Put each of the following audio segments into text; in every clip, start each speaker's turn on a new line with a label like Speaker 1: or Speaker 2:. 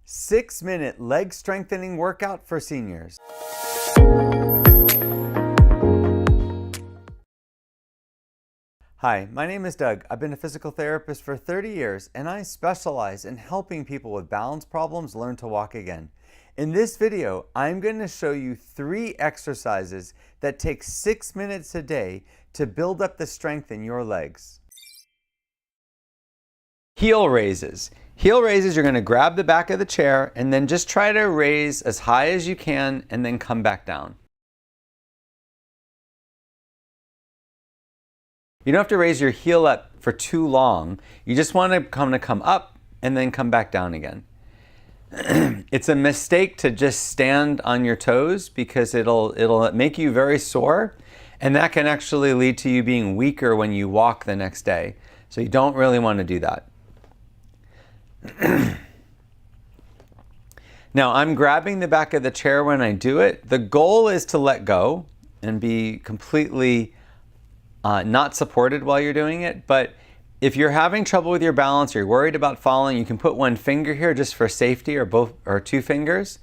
Speaker 1: 6-minute leg strengthening workout for seniors. Hi, my name is Doug. I've been a physical therapist for 30 years and I specialize in helping people with balance problems learn to walk again. In this video, I'm going to show you 3 exercises that take 6 minutes a day to build up the strength in your legs. Heel raises. Heel raises, you're going to grab the back of the chair and then just try to raise as high as you can and then come back down. You don't have to raise your heel up for too long. You just want to come up and then come back down again. It's a mistake to just stand on your toes because it'll make you very sore, and that can actually lead to you being weaker when you walk the next day. So you don't really want to do that. Now I'm grabbing the back of the chair when I do it. The goal is to let go and be completely not supported while you're doing it. But if you're having trouble with your balance or you're worried about falling, you can put one finger here just for safety, or 2 fingers.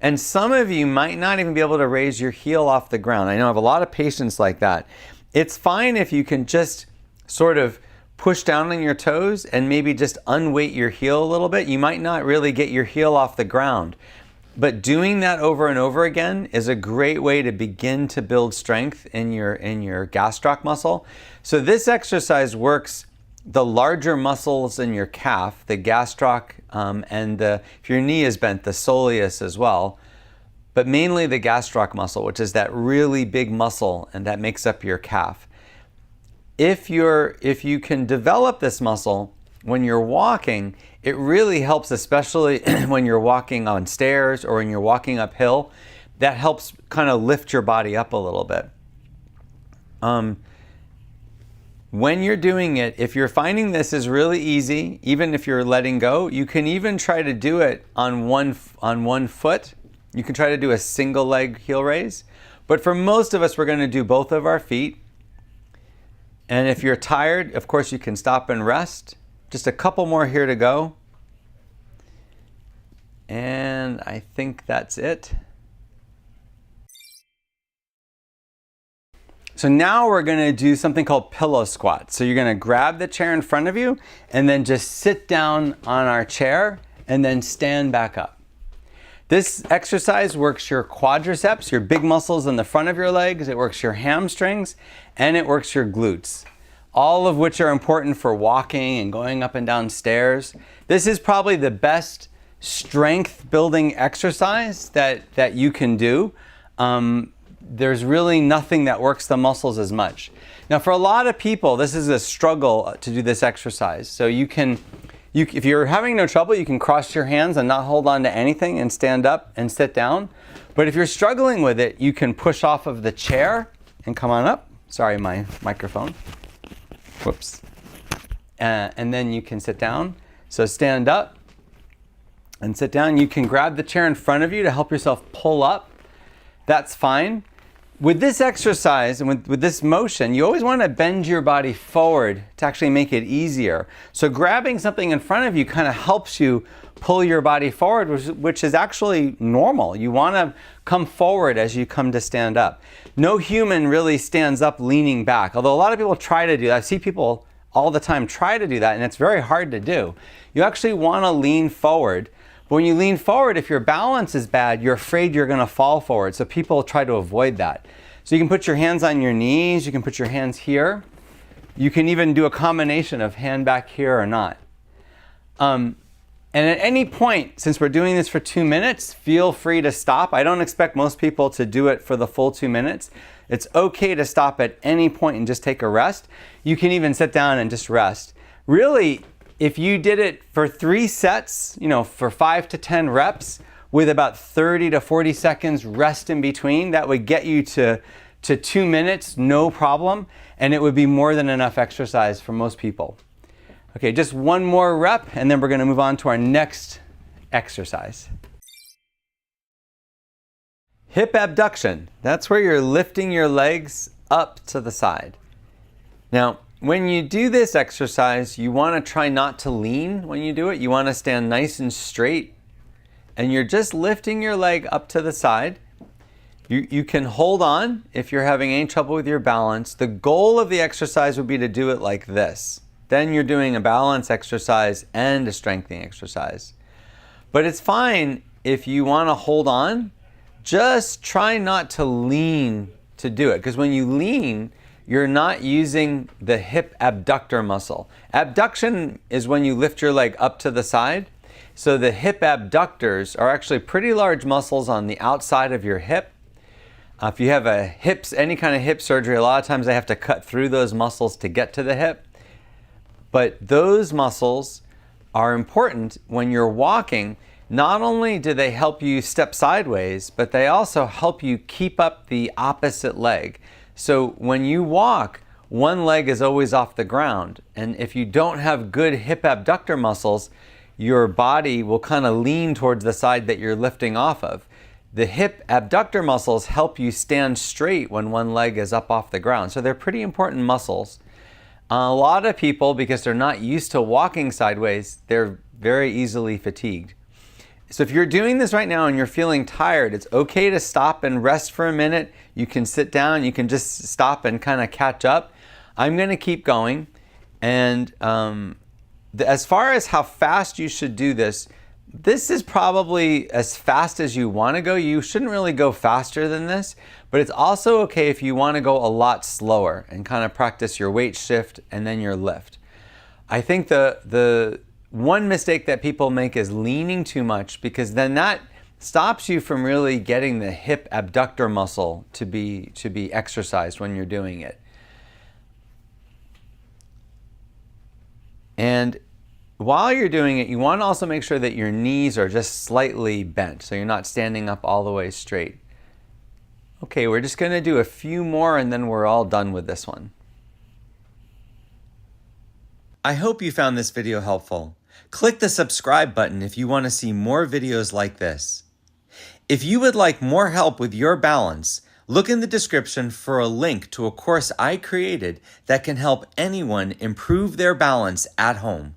Speaker 1: And some of you might not even be able to raise your heel off the ground. I know I have a lot of patients like that. It's fine if you can just sort of push down on your toes and maybe just unweight your heel a little bit. You might not really get your heel off the ground. But doing that over and over again is a great way to begin to build strength in your gastroc muscle. So this exercise works the larger muscles in your calf, the gastroc, and if your knee is bent, the soleus as well. But mainly the gastroc muscle, which is that really big muscle and that makes up your calf. If you can develop this muscle when you're walking, it really helps, especially when you're walking on stairs or when you're walking uphill. That helps kind of lift your body up a little bit. When you're doing it, if you're finding this is really easy, even if you're letting go, you can even try to do it on one foot. You can try to do a single leg heel raise. But for most of us, we're going to do both of our feet. And if you're tired, of course, you can stop and rest. Just a couple more here to go. And I think that's it. So now we're going to do something called pillow squat. So you're going to grab the chair in front of you and then just sit down on our chair and then stand back up. This exercise works your quadriceps, your big muscles in the front of your legs. It works your hamstrings and it works your glutes, all of which are important for walking and going up and down stairs. This is probably the best strength building exercise that you can do. There's really nothing that works the muscles as much. Now for a lot of people, this is a struggle to do this exercise. So if you're having no trouble, you can cross your hands and not hold on to anything and stand up and sit down. But if you're struggling with it, you can push off of the chair and come on up. Sorry, my microphone. Whoops. And then you can sit down. So stand up and sit down. You can grab the chair in front of you to help yourself pull up. That's fine. With this exercise and with this motion, you always want to bend your body forward to actually make it easier. So grabbing something in front of you kind of helps you pull your body forward, which is actually normal. You want to come forward as you come to stand up. No human really stands up leaning back, although a lot of people try to do that. I see people all the time try to do that, and it's very hard to do. You actually want to lean forward. But when you lean forward, if your balance is bad, you're afraid you're going to fall forward. So people try to avoid that. So you can put your hands on your knees. You can put your hands here. You can even do a combination of hand back here or not. And at any point, since we're doing this for 2 minutes, feel free to stop. I don't expect most people to do it for the full 2 minutes. It's okay to stop at any point and just take a rest. You can even sit down and just rest. Really, if you did it for 3 sets, for 5 to 10 reps with about 30 to 40 seconds rest in between, that would get you to 2 minutes, no problem. And it would be more than enough exercise for most people. Okay, just one more rep and then we're going to move on to our next exercise. Hip abduction. That's where you're lifting your legs up to the side. Now, when you do this exercise, you want to try not to lean when you do it. You want to stand nice and straight. and you're just lifting your leg up to the side. You can hold on if you're having any trouble with your balance. The goal of the exercise would be to do it like this. Then you're doing a balance exercise and a strengthening exercise. But it's fine if you want to hold on. Just try not to lean to do it, because when you lean, you're not using the hip abductor muscle. Abduction is when you lift your leg up to the side. So the hip abductors are actually pretty large muscles on the outside of your hip. If you have any kind of hip surgery, a lot of times they have to cut through those muscles to get to the hip. But those muscles are important when you're walking. Not only do they help you step sideways, but they also help you keep up the opposite leg. So when you walk, one leg is always off the ground. And if you don't have good hip abductor muscles, your body will kind of lean towards the side that you're lifting off of. The hip abductor muscles help you stand straight when one leg is up off the ground. So they're pretty important muscles. A lot of people, because they're not used to walking sideways, they're very easily fatigued. So if you're doing this right now and you're feeling tired, it's okay to stop and rest for a minute. You can sit down, you can just stop and kind of catch up. I'm going to keep going. And as far as how fast you should do this, this is probably as fast as you want to go. You shouldn't really go faster than this, but it's also okay if you want to go a lot slower and kind of practice your weight shift and then your lift. I think the one mistake that people make is leaning too much, because then that stops you from really getting the hip abductor muscle to be exercised when you're doing it. And while you're doing it, you want to also make sure that your knees are just slightly bent, so you're not standing up all the way straight. Okay, we're just going to do a few more and then we're all done with this one. I hope you found this video helpful. Click the subscribe button if you want to see more videos like this. If you would like more help with your balance, look in the description for a link to a course I created that can help anyone improve their balance at home.